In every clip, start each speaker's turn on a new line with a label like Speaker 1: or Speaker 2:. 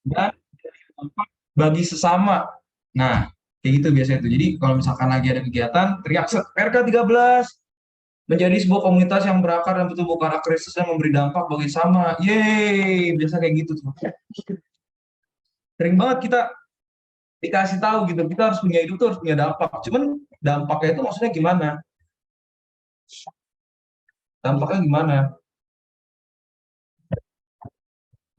Speaker 1: dan dampak bagi sesama. Nah, kayak gitu biasanya tuh. Jadi kalau misalkan lagi ada kegiatan, teriak PRK 13 menjadi sebuah komunitas yang berakar dan bertumbuh karena Kristus dan memberi dampak bagi sama. Yeay, biasa kayak gitu tuh. Sering banget kita dikasih tahu gitu, kita harus punya itu tuh harus punya dampak. Cuman dampaknya itu maksudnya gimana? Dampaknya gimana?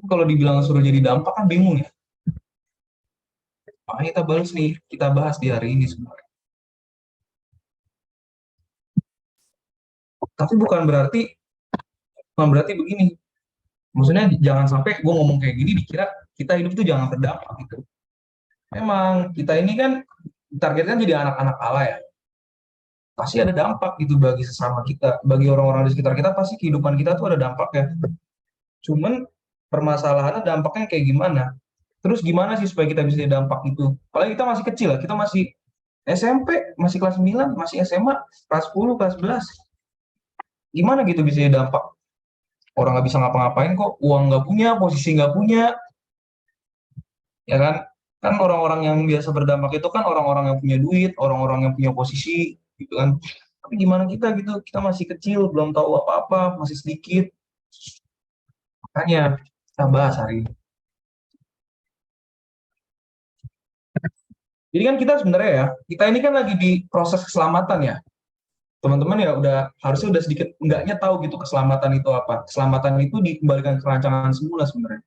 Speaker 1: Kalau dibilang suruh jadi dampak kan bingung ya. Makanya kita bahas nih, kita bahas di hari ini sebenarnya. Tapi bukan berarti begini. Maksudnya jangan sampai gue ngomong kayak gini dikira kita hidup itu jangan berdampak gitu. Memang kita ini kan targetnya jadi anak-anak Allah ya. Pasti ada dampak gitu bagi sesama kita, bagi orang-orang di sekitar kita pasti kehidupan kita tuh ada dampaknya. Cuman permasalahannya dampaknya kayak gimana? Terus gimana sih supaya kita bisa dampak itu? Apalagi kita masih kecil lah, kita masih SMP, masih kelas 9, masih SMA, kelas 10, kelas 11. Gimana gitu bisa dampak? Orang nggak bisa ngapa-ngapain kok, uang nggak punya, posisi nggak punya, ya kan? Kan orang-orang yang biasa berdampak itu kan orang-orang yang punya duit, orang-orang yang punya posisi, gitu kan. Tapi gimana kita gitu? Kita masih kecil, belum tahu apa-apa, masih sedikit. Makanya kita bahas hari ini. Jadi kan kita sebenarnya ya, kita ini kan lagi di proses keselamatan ya. Teman-teman ya udah harusnya udah sedikit enggaknya tahu gitu keselamatan itu apa. Keselamatan itu dikembalikan ke rancangan semula sebenarnya.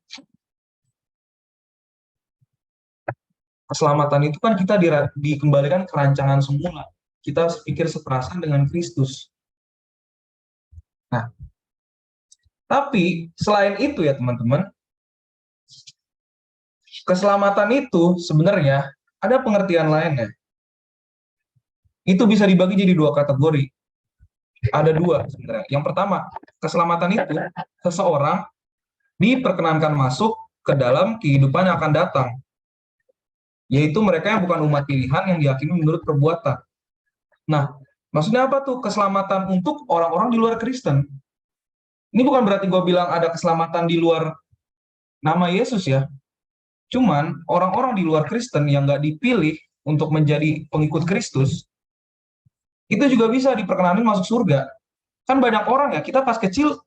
Speaker 1: Keselamatan itu kan kita dikembalikan ke rancangan semula. Kita pikir seperasan dengan Kristus. Nah, tapi selain itu ya teman-teman, keselamatan itu sebenarnya ada pengertian lainnya. Itu bisa dibagi jadi dua kategori. Ada dua sebenarnya. Yang pertama, keselamatan itu seseorang diperkenankan masuk ke dalam kehidupan yang akan datang, yaitu mereka yang bukan umat pilihan yang diyakini menurut perbuatan. Nah, maksudnya apa tuh keselamatan untuk orang-orang di luar Kristen? Ini bukan berarti gue bilang ada keselamatan di luar nama Yesus ya. Cuman orang-orang di luar Kristen yang nggak dipilih untuk menjadi pengikut Kristus, itu juga bisa diperkenanin masuk surga. Kan banyak orang ya, kita pas kecil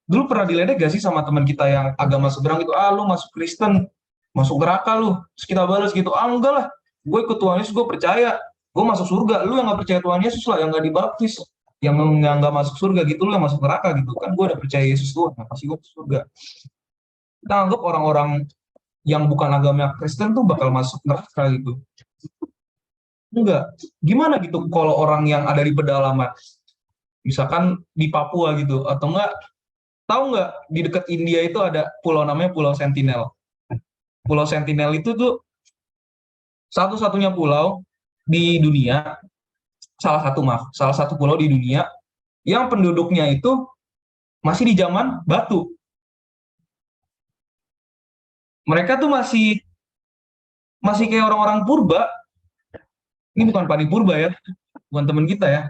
Speaker 1: dulu pernah diledek gak sih sama teman kita yang agama seberang gitu, lu masuk Kristen, masuk neraka lu. Terus kita balas gitu, enggak lah, gue ikut Tuhan Yesus, gue percaya, gue masuk surga. Lu yang gak percaya Tuhan Yesus lah, yang gak dibaptis, yang nggak masuk surga gitu, lu yang masuk neraka gitu. Kan gue udah percaya Yesus Tuhan, nah, pasti gue masuk surga. Kita anggap orang-orang yang bukan agama Kristen tuh bakal masuk neraka gitu. Enggak. Gimana gitu kalau orang yang ada di pedalaman, misalkan di Papua gitu, atau enggak, tahu nggak di dekat India itu ada pulau namanya Pulau Sentinel. Pulau Sentinel itu tuh satu-satunya pulau di dunia, salah satu pulau di dunia yang penduduknya itu masih di zaman batu. Mereka tuh masih masih kayak orang-orang purba. Ini bukan Pani Purba ya, bukan teman kita ya.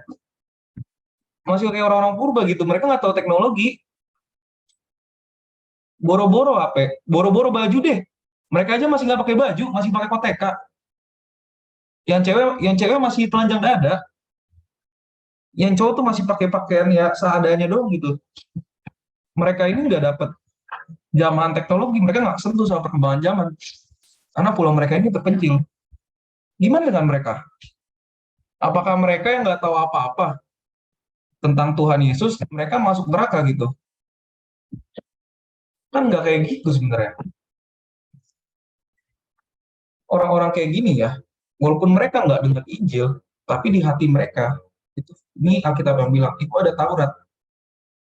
Speaker 1: Masih kayak orang-orang purba gitu. Mereka nggak tahu teknologi. Boro-boro apa? Boro-boro baju deh. Mereka aja masih nggak pakai baju, masih pakai koteka. Yang cewek masih telanjang dada. Yang cowok tuh masih pakai pakaian ya seadanya doang gitu. Mereka ini nggak dapat zaman teknologi, mereka nggak sentuh sama perkembangan zaman. Karena pulau mereka ini terpencil. Gimana dengan mereka? Apakah mereka yang nggak tahu apa-apa tentang Tuhan Yesus, mereka masuk neraka gitu? Kan nggak kayak gitu sebenarnya. Orang-orang kayak gini ya, walaupun mereka nggak dengar Injil, tapi di hati mereka, itu ini Alkitab yang bilang, itu ada Taurat.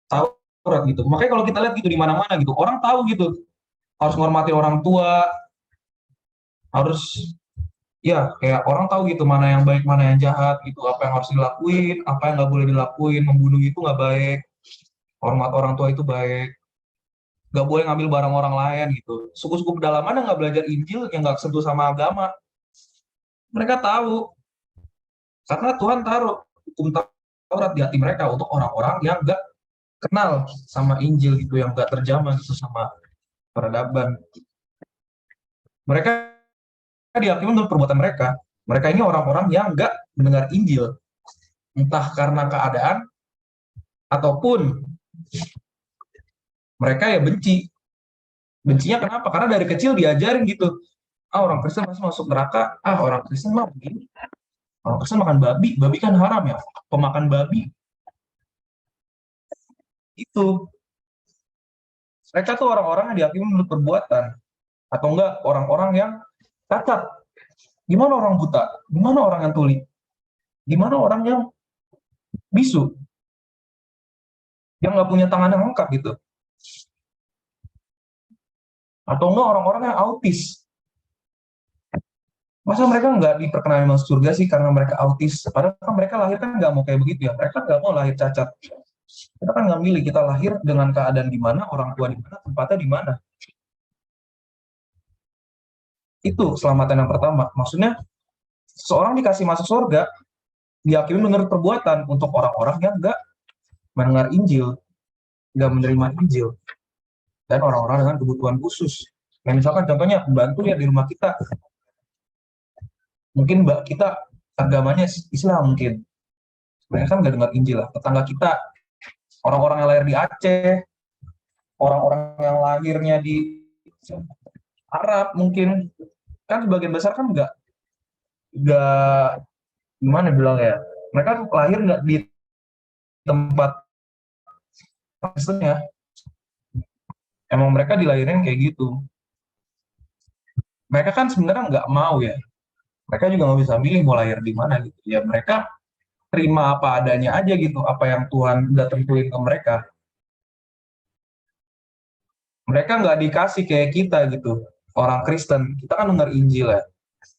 Speaker 1: Taurat gitu. Makanya kalau kita lihat gitu di mana-mana gitu, orang tahu gitu, harus menghormati orang tua, harus ya kayak orang tahu gitu mana yang baik mana yang jahat gitu, apa yang harus dilakuin apa yang nggak boleh dilakuin, membunuh itu nggak baik, hormat orang tua itu baik, nggak boleh ngambil barang orang lain gitu. Suku-suku pedalaman yang nggak belajar Injil, yang nggak sentuh sama agama, mereka tahu karena Tuhan taruh hukum Taurat di hati mereka untuk orang-orang yang nggak kenal sama Injil gitu, yang nggak terjamah gitu sama peradaban. Mereka dihakimi menurut perbuatan mereka. Mereka ini orang-orang yang nggak mendengar Injil, entah karena keadaan ataupun mereka ya benci. Bencinya kenapa? Karena dari kecil diajarin gitu. Ah, orang Kristen pasti masuk neraka. Ah, orang Kristen mah begini. Orang Kristen makan babi. Babi kan haram ya. Pemakan babi. Itu. Mereka tuh orang-orang yang dihakimi menurut perbuatan. Atau enggak orang-orang yang cacat. Gimana orang buta? Gimana orang yang tuli? Gimana orang yang bisu? Yang nggak punya tangan yang lengkap gitu. Atau enggak orang-orang yang autis. Masa mereka nggak diperkenalkan masuk surga sih karena mereka autis? Padahal kan mereka lahir kan nggak mau kayak begitu ya. Mereka nggak mau lahir cacat. Kita kan nggak milih, kita lahir dengan keadaan di mana, orang tua di mana, tempatnya di mana. Itu keselamatan yang pertama. Maksudnya, seorang dikasih masuk surga, dihakimi menurut perbuatan untuk orang-orang yang nggak mendengar Injil, nggak menerima Injil, dan orang-orang dengan kebutuhan khusus. Nah, misalkan contohnya pembantu ya di rumah kita, mungkin mbak kita agamanya Islam mungkin, mereka kan nggak dengar Injil lah. Tetangga kita, orang-orang yang lahir di Aceh, orang-orang yang lahirnya di Arab mungkin, kan sebagian besar kan nggak gimana bilang ya, mereka lahir nggak di tempat Kristennya, emang mereka dilahirin kayak gitu. Mereka kan sebenarnya nggak mau ya, mereka juga nggak bisa milih mau lahir di mana gitu ya, mereka terima apa adanya aja gitu, apa yang Tuhan udah tentuin ke mereka. Mereka nggak dikasih kayak kita gitu, orang Kristen kita kan dengar Injil ya,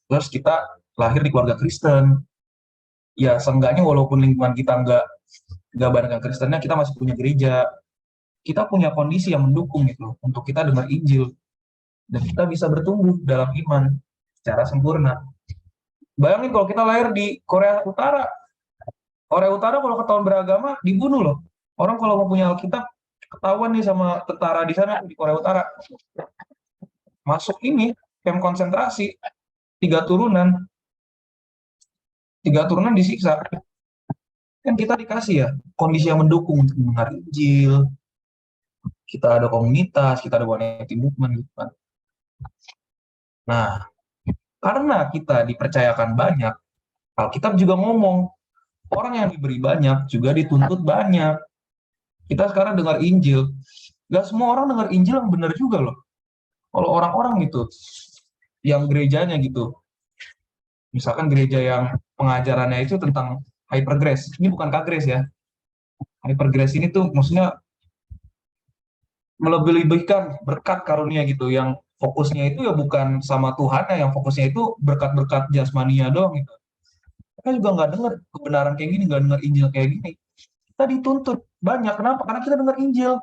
Speaker 1: terus kita lahir di keluarga Kristen, ya seenggaknya walaupun lingkungan kita nggak bareng Kristennya, kita masih punya gereja, kita punya kondisi yang mendukung gitu untuk kita dengar Injil dan kita bisa bertumbuh dalam iman secara sempurna. Bayangin kalau kita lahir di Korea Utara. Korea Utara kalau ketahuan beragama dibunuh loh. Orang kalau mau punya Alkitab ketahuan nih sama tentara di sana di Korea Utara. Masuk ini camp konsentrasi, tiga turunan, tiga turunan disiksa. Kan kita dikasih ya kondisi yang mendukung untuk mendengar Injil. Kita ada komunitas, kita ada one movement gitu kan. Nah, karena kita dipercayakan banyak, Alkitab juga ngomong, orang yang diberi banyak juga dituntut banyak. Kita sekarang dengar Injil, gak semua orang dengar Injil yang benar juga loh. Kalau orang-orang gitu, yang gerejanya gitu, misalkan gereja yang pengajarannya itu tentang hypergrace, ini bukan kagres ya. Hypergrace ini tuh maksudnya melebih-lebihkan berkat karunia gitu, yang fokusnya itu ya bukan sama Tuhan, yang fokusnya itu berkat-berkat jasmania doang gitu. Kita juga nggak dengar kebenaran kayak gini, nggak dengar Injil kayak gini. Kita dituntut banyak, kenapa? Karena kita dengar Injil,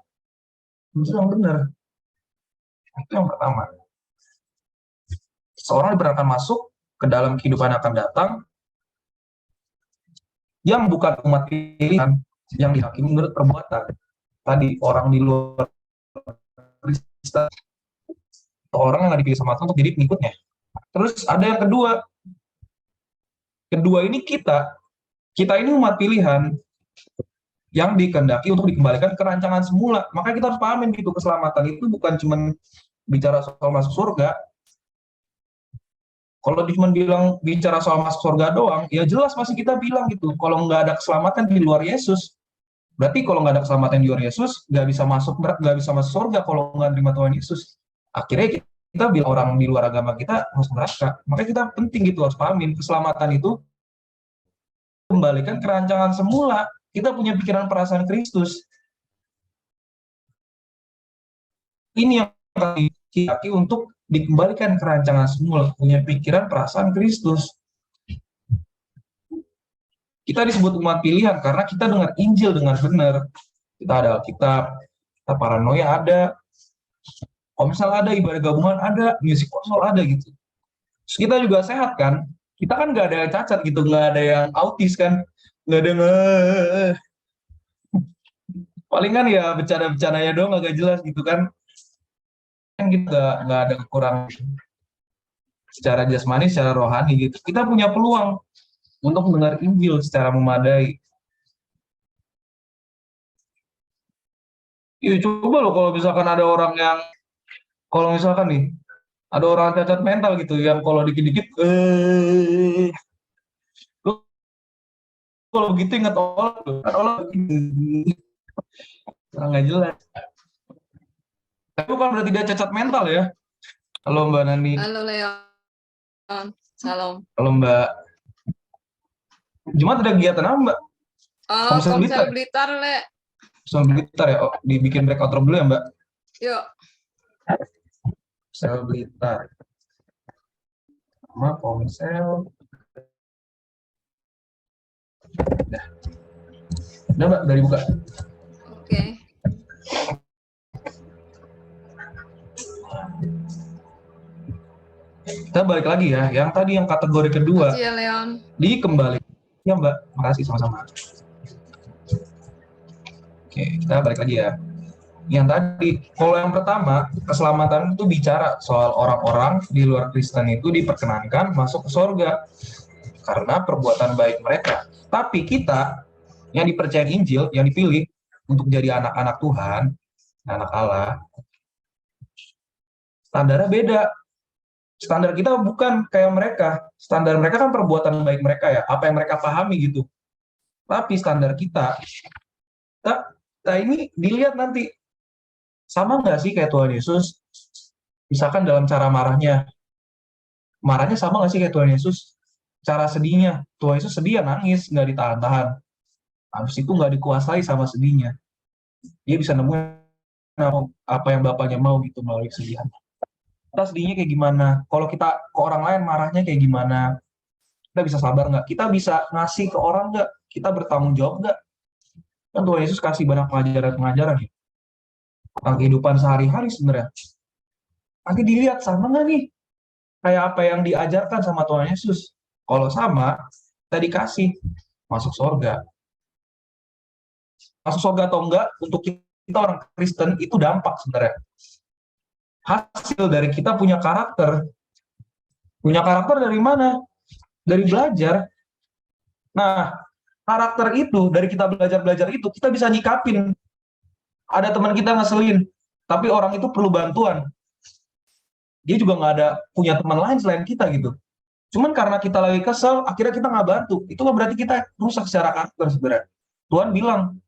Speaker 1: Injil yang benar. Itu yang pertama. Seorang dibenarkan masuk ke dalam kehidupan yang akan datang, yang bukan umat pilihan, yang dihakimi menurut perbuatan. Tadi orang di luar Kristen, orang yang nggak dipilih sama Tuhan untuk jadi pengikutnya. Terus ada yang kedua, kedua ini kita ini umat pilihan yang dikehendaki untuk dikembalikan ke rancangan semula. Maka kita harus pahamin gitu, keselamatan itu bukan cuma bicara soal masuk surga. Kalau cuma bilang bicara soal masuk surga doang, ya jelas masih kita bilang gitu. Kalau nggak ada keselamatan di luar Yesus, berarti kalau nggak ada keselamatan di luar Yesus, nggak bisa masuk surga kalau nggak terima Tuhan Yesus. Akhirnya kita bilang orang di luar agama kita masuk neraka. Makanya kita penting gitu harus pahamin, keselamatan itu kembalikan ke rancangan semula. Kita punya pikiran perasaan Kristus. Ini yang kaki untuk dikembalikan ke rancangan semula, punya pikiran perasaan Kristus. Kita disebut umat pilihan karena kita dengar Injil dengan benar. Kita ada Alkitab, kita paranoia ada, komsel ada, ibadah gabungan ada, musik konsol ada gitu. Terus kita juga sehat kan? Kita kan nggak ada yang cacat gitu, nggak ada yang autis kan? Nggak ada yang paling kan ya bercanda-bercandanya doang agak jelas gitu kan? Kan kita nggak ada kekurangan. secara jasmani, secara rohani gitu. Kita punya peluang untuk mendengar Injil secara memadai. Iya, coba loh kalau misalkan ada orang yang, kalau misalkan nih, ada orang cacat mental gitu, yang kalau dikit-dikit, lu kalau begitu ingat Allah tuh, kan Allah nggak jelas. Tapi bukan berarti dia cacat mental ya. Halo Mbak Nani.
Speaker 2: Halo Leon, salam.
Speaker 1: Halo Mbak. Jumat ada kegiatan apa Mbak?
Speaker 2: Komsel Blitar, Le.
Speaker 1: Komsel Blitar ya, oh, dibikin breakout room dulu ya Mbak?
Speaker 2: Yuk.
Speaker 1: Komsel Blitar. Sama Komsel. Udah Mbak, dari buka.
Speaker 2: Oke.
Speaker 1: Kita balik lagi ya, yang tadi yang kategori kedua.
Speaker 2: Makasih ya Leon.
Speaker 1: Dikembali. Ya Mbak, makasih sama-sama. Oke, kita balik lagi ya. Yang tadi, kalau yang pertama, keselamatan itu bicara soal orang-orang di luar Kristen itu diperkenankan masuk ke surga karena perbuatan baik mereka. Tapi kita yang dipercaya Injil, yang dipilih untuk jadi anak-anak Tuhan, anak Allah, standarnya beda. Standar kita bukan kayak mereka. Standar mereka kan perbuatan baik mereka ya, apa yang mereka pahami gitu. Tapi standar kita ini dilihat nanti, sama nggak sih kayak Tuhan Yesus? Misalkan dalam cara marahnya sama nggak sih kayak Tuhan Yesus? Cara sedihnya, Tuhan Yesus sedih ya nangis, nggak ditahan-tahan. Habis itu nggak dikuasai sama sedihnya. Dia bisa nemuin apa yang Bapaknya mau gitu melalui kesedihan. Kita sedihnya kayak gimana? Kalau kita ke orang lain marahnya kayak gimana? Kita bisa sabar nggak? Kita bisa ngasih ke orang nggak? Kita bertanggung jawab nggak? Kan Tuhan Yesus kasih banyak pengajaran-pengajaran ya, tentang kehidupan sehari-hari sebenarnya. Nanti dilihat sama nggak nih? Kayak apa yang diajarkan sama Tuhan Yesus. Kalau sama, kita dikasih masuk surga. Masuk surga atau enggak, untuk kita orang Kristen itu dampak sebenarnya. Hasil dari kita punya karakter. Punya karakter dari mana? Dari belajar. Nah, karakter itu, dari kita belajar-belajar itu, kita bisa nyikapin. Ada teman kita ngeselin, tapi orang itu perlu bantuan. Dia juga nggak ada punya teman lain selain kita gitu. Cuman karena kita lagi kesel, akhirnya kita nggak bantu. Itu kan berarti kita rusak secara karakter sebenarnya. Tuhan bilang,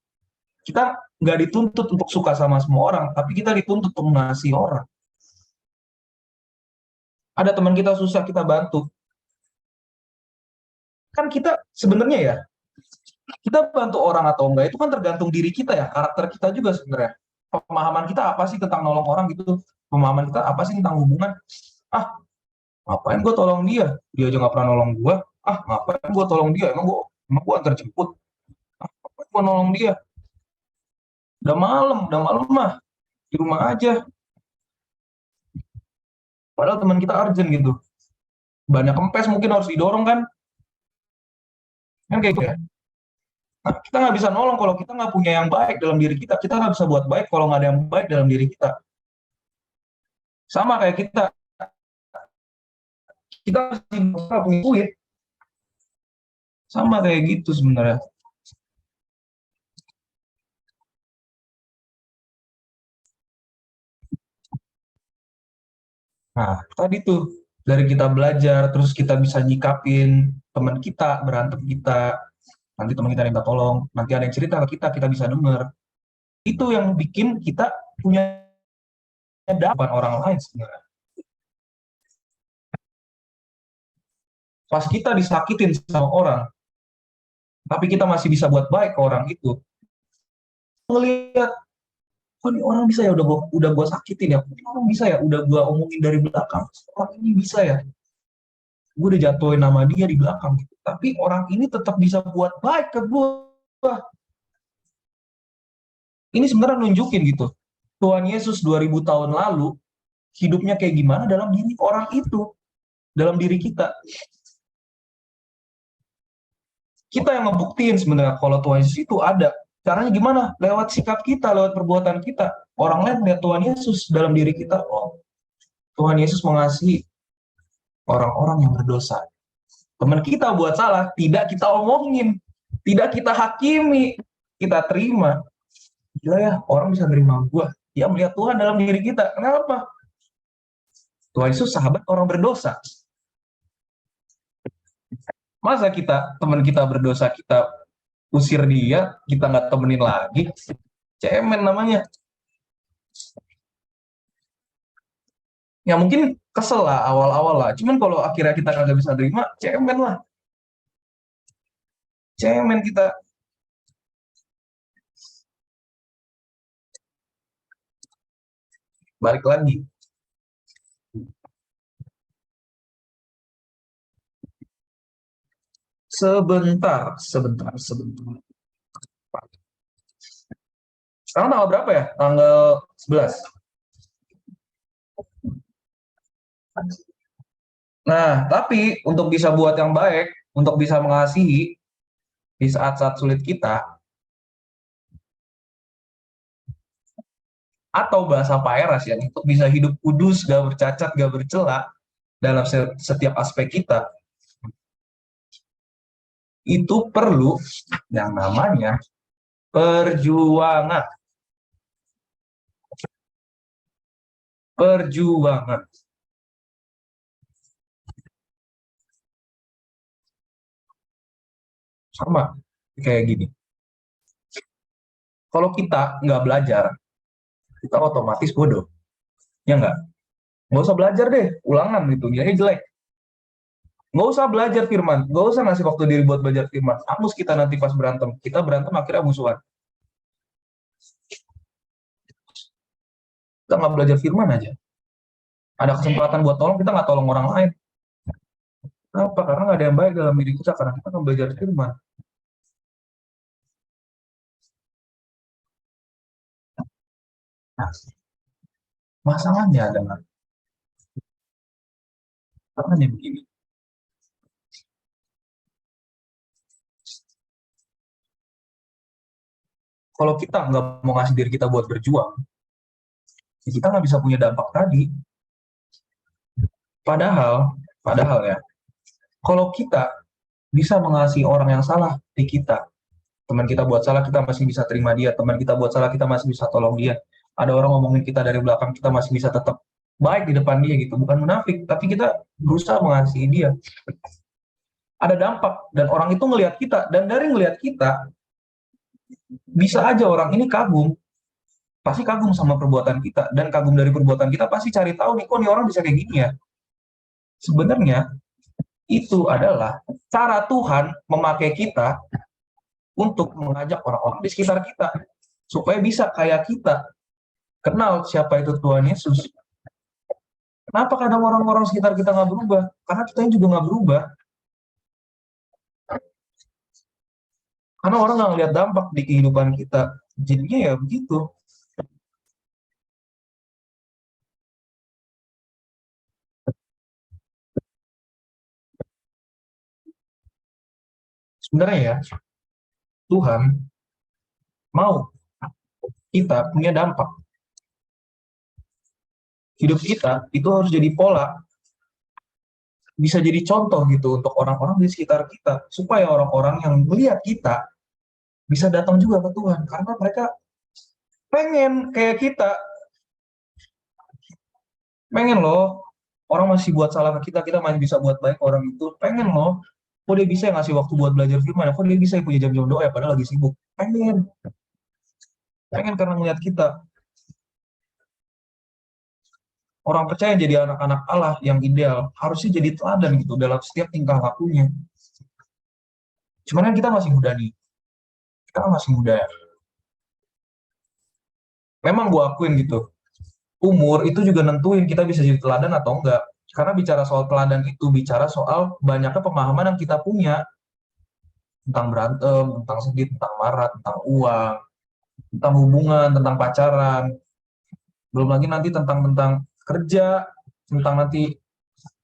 Speaker 1: kita nggak dituntut untuk suka sama semua orang, tapi kita dituntut untuk mengasihi orang. Ada teman kita susah, kita bantu. Kan kita sebenarnya ya, kita bantu orang atau enggak itu kan tergantung diri kita ya, karakter kita juga sebenarnya. Pemahaman kita apa sih tentang nolong orang gitu? Pemahaman kita apa sih tentang hubungan? Ah, ngapain gue tolong dia? Dia aja nggak pernah nolong gue. Ah, ngapain gue tolong dia? Emang gue antar jemput? Ah, ngapain gue nolong dia? Udah malam mah di rumah aja. Padahal teman kita urgent gitu. Banyak kempes mungkin harus didorong kan? Kan kayak gitu ya. Nah, kita nggak bisa nolong kalau kita nggak punya yang baik dalam diri kita. Kita nggak bisa buat baik kalau nggak ada yang baik dalam diri kita. Sama kayak kita nggak punya duit. Sama kayak gitu sebenarnya. Nah, tadi tuh dari kita belajar, terus kita bisa nyikapin teman kita, berantem kita, nanti teman kita minta tolong, nanti ada yang cerita ke kita bisa denger. Itu yang bikin kita punya dapat orang lain sebenarnya. Pas kita disakitin sama orang, tapi kita masih bisa buat baik ke orang itu, ngelihat, kok ini orang bisa ya, udah gua sakitin ya, ini orang bisa ya, udah gua omongin dari belakang, orang ini bisa ya, gue udah jatuhin nama dia di belakang, tapi orang ini tetap bisa buat baik ke gue. Ini sebenarnya nunjukin gitu, Tuhan Yesus 2000 tahun lalu hidupnya kayak gimana dalam diri orang itu, dalam diri kita. Kita yang ngebuktiin sebenarnya kalau Tuhan Yesus itu ada. Caranya gimana? Lewat sikap kita, lewat perbuatan kita. Orang lain lihat Tuhan Yesus dalam diri kita. Oh, Tuhan Yesus mengasihi. orang-orang yang berdosa. Teman kita buat salah, tidak kita omongin, tidak kita hakimi, kita terima. Gila ya, orang bisa terima gua. Dia melihat Tuhan dalam diri kita. Kenapa? Tuhan Yesus sahabat orang berdosa. Masa teman kita berdosa, kita usir dia, kita nggak temenin lagi? Cemen namanya. Ya mungkin kesel lah awal-awal lah. Cuman kalau akhirnya kita nggak bisa terima, cemen lah. Cemen kita. Balik lagi. Sebentar. Sekarang tanggal berapa ya? Tanggal 11. Nah, tapi untuk bisa buat yang baik, untuk bisa mengasihi di saat-saat sulit kita, atau bahasa Pak Eras ya, untuk bisa hidup kudus, gak bercacat, gak bercela dalam setiap aspek kita, itu perlu yang namanya perjuangan. Perjuangan. Sama kayak gini. Kalau kita nggak belajar, kita otomatis bodoh. Ya nggak? Nggak usah belajar deh, ulangan gitu, nilainya jelek. Nggak usah belajar firman, nggak usah ngasih waktu diri buat belajar firman. Hapus kita nanti pas berantem. Kita berantem akhirnya musuhan. Kita nggak belajar firman aja. Ada kesempatan buat tolong, kita nggak tolong orang lain. Kenapa? Karena nggak ada yang baik dalam diri kita, karena kita nggak belajar firman. Nah, masalahnya adalah caranya begini. Kalau kita nggak mau ngasih diri kita buat berjuang, ya kita nggak bisa punya dampak tadi. Padahal ya, kalau kita bisa mengasihi orang yang salah di kita, teman kita buat salah, kita masih bisa terima dia. Teman kita buat salah, kita masih bisa tolong dia. Ada orang ngomongin kita dari belakang, kita masih bisa tetap baik di depan dia gitu. Bukan munafik, tapi kita berusaha mengasihi dia. Ada dampak, dan orang itu ngelihat kita, dan dari ngelihat kita, bisa aja orang ini kagum. Pasti kagum sama perbuatan kita, dan kagum dari perbuatan kita pasti cari tahu nih, kok nih orang bisa kayak gini ya. Sebenarnya itu adalah cara Tuhan memakai kita untuk mengajak orang-orang di sekitar kita supaya bisa kayak kita kenal siapa itu Tuhan Yesus. Kenapa kadang orang-orang sekitar kita nggak berubah? Karena kita juga nggak berubah. Karena orang nggak ngeliat dampak di kehidupan kita. Jadinya ya begitu. Sebenarnya ya, Tuhan mau kita punya dampak. Hidup kita itu harus jadi pola, bisa jadi contoh gitu untuk orang-orang di sekitar kita, supaya orang-orang yang melihat kita bisa datang juga ke Tuhan, karena mereka pengen kayak kita. Pengen loh, orang masih buat salah ke kita, kita masih bisa buat baik orang itu. Pengen loh, kok dia bisa ngasih waktu buat belajar firman, kok dia bisa punya jam-jam doa ya, padahal lagi sibuk. Pengen karena ngeliat kita. Orang percaya jadi anak-anak Allah yang ideal, harusnya jadi teladan gitu dalam setiap tingkah lakunya. Cuman kan kita masih muda nih. Kita masih muda ya. Memang gue akuin gitu, umur itu juga nentuin kita bisa jadi teladan atau enggak. Karena bicara soal teladan itu bicara soal banyaknya pemahaman yang kita punya tentang berantem, tentang sedih, tentang marah, tentang uang, tentang hubungan, tentang pacaran. Belum lagi nanti tentang kerja, tentang nanti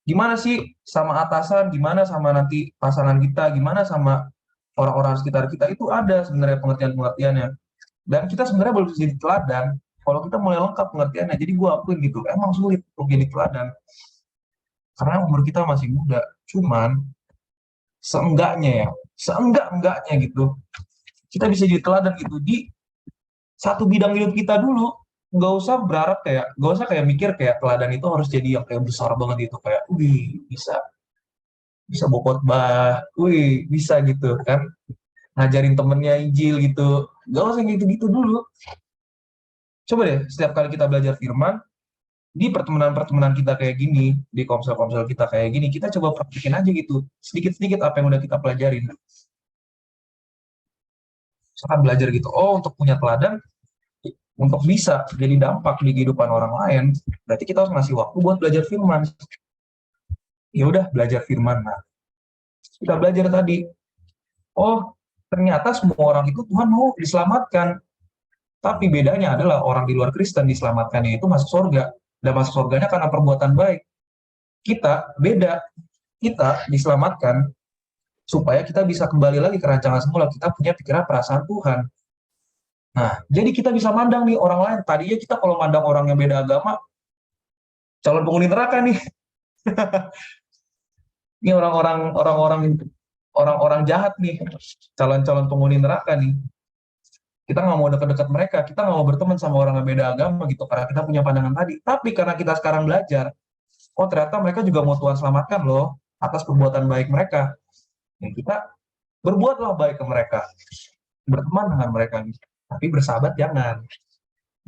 Speaker 1: gimana sih sama atasan, gimana sama nanti pasangan kita, gimana sama orang-orang sekitar kita, itu ada sebenarnya pengertian-pengertiannya. Dan kita sebenarnya belum jadi teladan kalau kita mulai lengkap pengertiannya. Jadi gue akuin gitu, emang sulit untuk jadi teladan. karena umur kita masih muda. Cuman seenggaknya gitu, kita bisa jadi teladan gitu di satu bidang hidup kita dulu. Nggak usah kayak mikir kayak teladan itu harus jadi yang kayak besar banget itu, kayak wih bisa bisa bawa khotbah, wih bisa gitu kan, ngajarin temennya Injil gitu. Nggak usah gitu-gitu dulu. Coba deh setiap kali kita belajar firman, di pertemanan-pertemanan kita kayak gini, di komsel-komsel kita kayak gini, kita coba praktikin aja gitu, sedikit-sedikit apa yang udah kita pelajarin. Misalkan belajar gitu, oh untuk punya teladan, untuk bisa jadi dampak di kehidupan orang lain, berarti kita harus ngasih waktu buat belajar firman. Ya udah belajar firman. Nah, kita belajar tadi, oh ternyata semua orang itu Tuhan mau diselamatkan. Tapi bedanya adalah orang di luar Kristen diselamatkannya itu masuk surga. Dan masuk surganya karena perbuatan baik. Kita beda. Kita diselamatkan supaya kita bisa kembali lagi ke rancangan semula. Kita punya pikiran perasaan Tuhan. Nah, jadi kita bisa mandang nih orang lain. Tadinya kita kalau mandang orang yang beda agama, calon penghuni neraka nih. Ini orang-orang jahat nih, calon-calon penghuni neraka nih. Kita nggak mau dekat-dekat mereka, kita nggak mau berteman sama orang yang beda agama gitu, karena kita punya pandangan tadi. Tapi karena kita sekarang belajar, oh ternyata mereka juga mau Tuhan selamatkan loh atas perbuatan baik mereka. Ya kita berbuatlah baik ke mereka, berteman dengan mereka, tapi bersahabat jangan.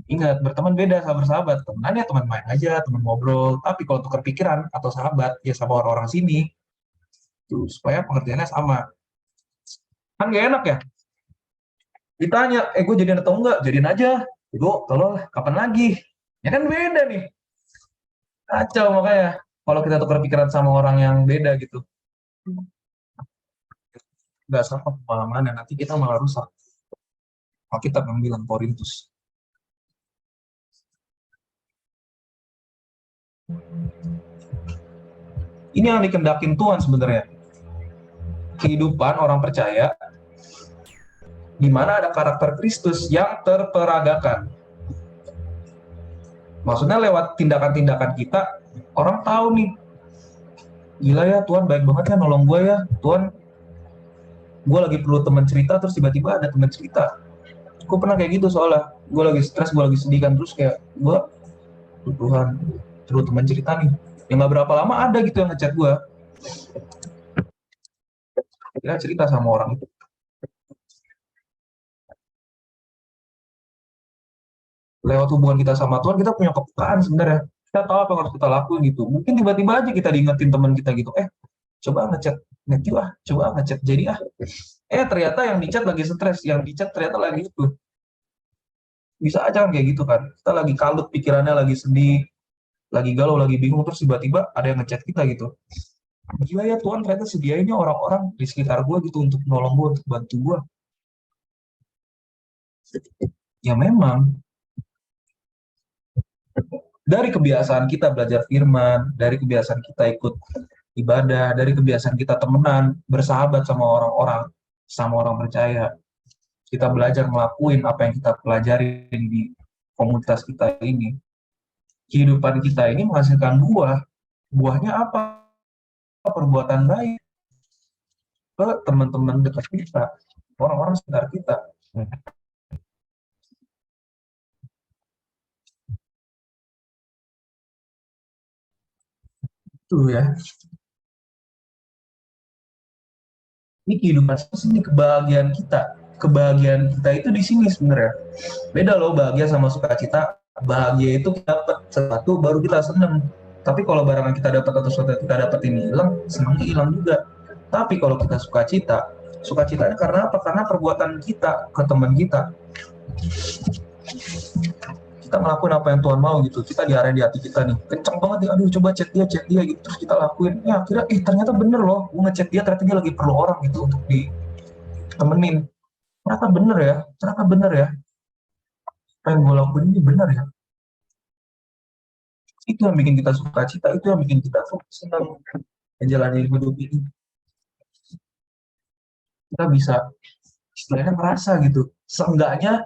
Speaker 1: Ingat, berteman beda sama bersahabat. Teman ya teman main aja, teman ngobrol. Tapi kalau tukar pikiran atau sahabat, ya sama orang-orang sini. Tuh, supaya pengertiannya sama. Kan gak enak ya? Ditanya, gue jadian atau enggak? Jadian aja. Gue, tolong kapan lagi? Ya kan beda nih. Kacau makanya. Kalau kita tukar pikiran sama orang yang beda gitu. Nggak sama pemahaman, nanti kita malah rusak. Alkitab yang bilang Korintus. Ini yang dikendakin Tuhan sebenarnya. Kehidupan orang percaya di mana ada karakter Kristus yang terperagakan. Maksudnya lewat tindakan-tindakan kita, orang tahu nih, gila ya Tuhan baik banget ya nolong gue ya. Tuhan, gue lagi perlu teman cerita, terus tiba-tiba ada teman cerita. Gue pernah kayak gitu soalnya, gue lagi stres, gue lagi sedih kan, terus kayak gue, Tuhan, perlu teman cerita nih. Yang gak berapa lama ada gitu yang ngechat gue. Kira cerita sama orang itu. Lewat hubungan kita sama Tuhan, kita punya kepekaan sebenarnya. Kita tahu apa yang harus kita lakuin gitu. Mungkin tiba-tiba aja kita diingetin teman kita gitu, coba ngechat, coba ngechat jadi ternyata yang dicat lagi stres, yang dicat ternyata lagi itu. Bisa aja kan kayak gitu kan. Kita lagi kalut pikirannya, lagi sedih, lagi galau, lagi bingung, terus tiba-tiba ada yang ngechat kita gitu. Gila ya Tuhan, ternyata sediainnya orang-orang di sekitar gue gitu untuk nolong gue, untuk bantu gue. Ya memang, dari kebiasaan kita belajar firman, dari kebiasaan kita ikut ibadah, dari kebiasaan kita temenan, bersahabat sama orang percaya, kita belajar ngelakuin apa yang kita pelajarin di komunitas kita ini. Kehidupan kita ini menghasilkan buah. Buahnya apa? Perbuatan baik ke teman-teman dekat kita, orang-orang sekitar kita. Itu ya. Ini kehidupan ini kebahagiaan kita. Kebahagiaan kita itu di sini sebenarnya. Beda loh bahagia sama sukacita. Bahagia itu kita dapat sesuatu baru kita seneng. Tapi kalau barang yang kita dapat atau sesuatu yang kita dapat ini hilang, senangnya hilang juga. Tapi kalau kita sukacita, sukacitanya karena apa? Karena perbuatan kita ke teman kita. Kita ngelakuin apa yang Tuhan mau gitu. Kita diarahin di hati kita nih. Kenceng banget nih, aduh coba chat dia gitu. Terus kita lakuin. Ya akhirnya ternyata bener loh. Gue ngechat dia ternyata dia lagi perlu orang gitu untuk ditemenin. Ternyata bener ya. Apa yang gue lakuin ini bener ya. Itu yang bikin kita suka cita, itu yang bikin kita senang menjalani hidup ini. Kita bisa istilahnya merasa gitu. Seenggaknya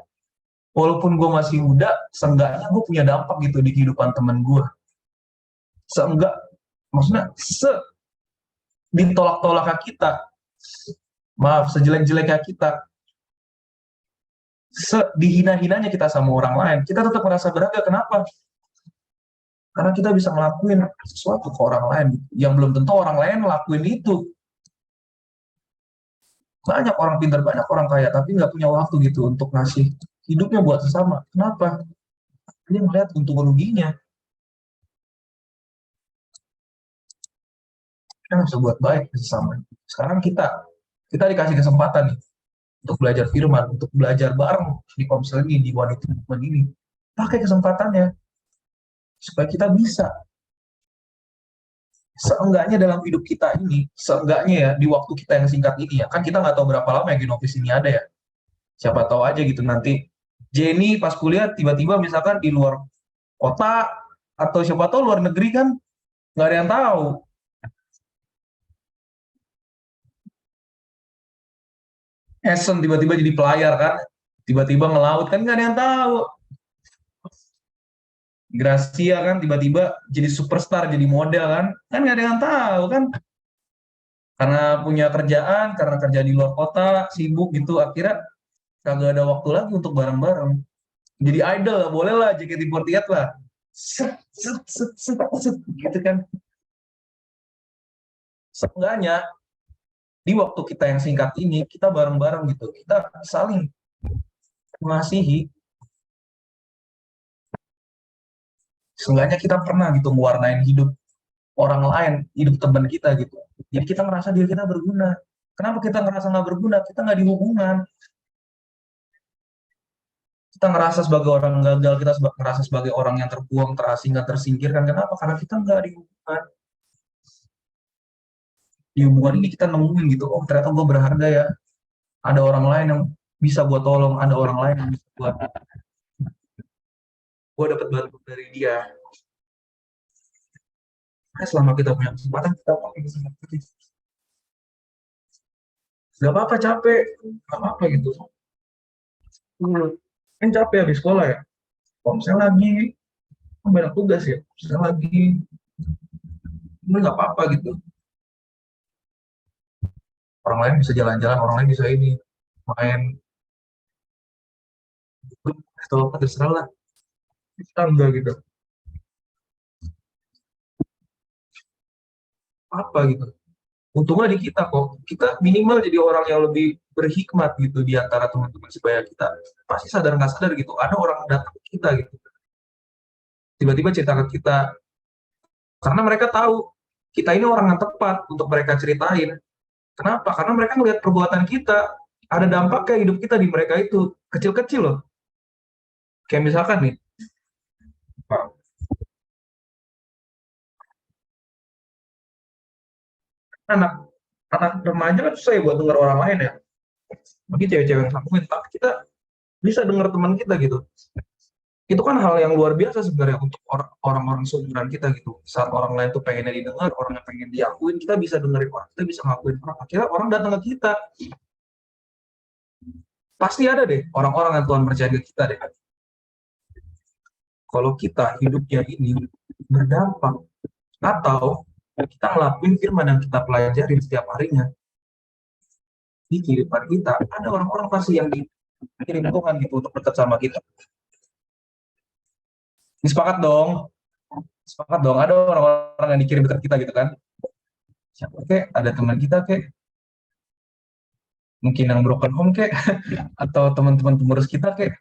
Speaker 1: walaupun gue masih muda, seenggaknya gue punya dampak gitu di kehidupan temen gue. Seenggak Maksudnya ditolak-tolak kita, maaf, sejelek-jeleknya kita, dihina-hinanya kita sama orang lain, kita tetap merasa berharga. Kenapa? Karena kita bisa ngelakuin sesuatu ke orang lain yang belum tentu orang lain ngelakuin itu. Banyak orang pintar, banyak orang kaya, tapi nggak punya waktu gitu untuk ngasih hidupnya buat sesama. Kenapa? Dia melihat untung ruginya. Kita nggak bisa buat baik ke sesama. Sekarang kita dikasih kesempatan nih untuk belajar firman, untuk belajar bareng di komsel ini, di wanita ini. Pakai kesempatannya supaya kita bisa, seenggaknya dalam hidup kita ini, seenggaknya ya di waktu kita yang singkat ini ya, kan kita nggak tahu berapa lama ya Genovis ini ada ya. Siapa tahu aja gitu nanti Jenny pas kuliah tiba-tiba misalkan di luar kota, atau siapa tahu luar negeri, kan nggak ada yang tahu. Essen tiba-tiba jadi pelayar kan, tiba-tiba ngelaut, kan nggak ada yang tahu. Gracia kan tiba-tiba jadi superstar, jadi model kan nggak ada yang tahu kan, karena punya kerjaan, karena kerja di luar kota, sibuk gitu, akhirnya kagak ada waktu lagi untuk bareng-bareng. Jadi idol lah, boleh lah, JKT48 lah, set, set, set, set, set, gitu kan. Seenggaknya di waktu kita yang singkat ini, kita bareng-bareng gitu, kita saling mengasihi. Seenggaknya kita pernah gitu mewarnain hidup orang lain, hidup teman kita gitu. Jadi kita ngerasa diri kita berguna. Kenapa kita ngerasa nggak berguna? Kita nggak di hubungan. Kita ngerasa sebagai orang gagal, kita ngerasa sebagai orang yang terbuang, terasingkan, tersingkirkan. Kenapa? Karena kita nggak di hubungan. Di hubungan ini kita nemuin gitu, oh ternyata gue berharga ya. Ada orang lain yang bisa gue tolong, ada orang lain yang bisa gue dapat bantu dari dia. Nah, selama kita punya kesempatan, kita pakai kesempatan itu. Gak apa-apa capek, gak apa-apa gitu. Kan capek habis sekolah ya. Kalau misalnya lagi banyak tugas ya, misalnya lagi ini nggak apa-apa gitu. Orang lain bisa jalan-jalan, orang lain bisa ini main atau apa terserah lah. Kita enggak gitu. Apa gitu. Untungnya di kita kok. Kita minimal jadi orang yang lebih berhikmat gitu di antara teman-teman supaya kita pasti sadar nggak sadar gitu. Ada orang datang ke kita gitu. Tiba-tiba cerita ke kita karena mereka tahu kita ini orang yang tepat untuk mereka ceritain. Kenapa? Karena mereka melihat perbuatan kita, ada dampaknya hidup kita di mereka itu. Kecil-kecil loh. Kayak misalkan nih, anak anak remaja kan susah ya buat dengar orang lain ya. Mungkin cewek-cewek yang sangkuin, tapi kita bisa dengar teman kita gitu. Itu kan hal yang luar biasa sebenarnya untuk orang-orang seumuran kita gitu. Saat orang lain tuh pengennya didengar, orang yang pengen diakuin, kita bisa dengerin orang, kita bisa ngakuin orang. Akhirnya orang datang ke kita. Pasti ada deh orang-orang yang Tuhan percaya ke kita deh. Kalau kita hidupnya ini berdampak, atau kita ngelakuin firman yang kita pelajari setiap harinya, di kehidupan kita, ada orang-orang pasti yang dikirim Tuhan gitu untuk dekat sama kita. Sepakat dong. Sepakat dong. Ada orang-orang yang dikirim dekat kita gitu kan. Siapa kek? Ada teman kita kek. Mungkin yang broken home kek. Atau teman-teman pengurus kita kek.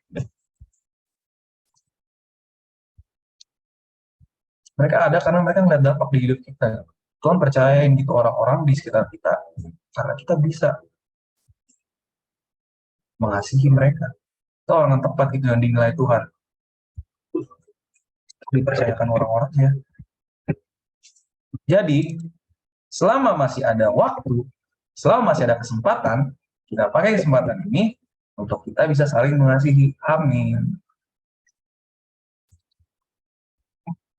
Speaker 1: Mereka ada karena mereka ngeliat dampak di hidup kita. Tuhan percayain gitu orang-orang di sekitar kita. Karena kita bisa mengasihi mereka. Itu orang yang tepat gitu yang dinilai Tuhan. Dipercayakan orang-orangnya. Jadi, selama masih ada waktu, selama masih ada kesempatan, kita pakai kesempatan ini untuk kita bisa saling mengasihi. Amin.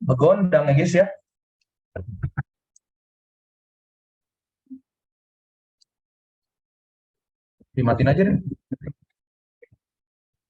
Speaker 1: Begondang ya guys ya. Dimatiin aja deh.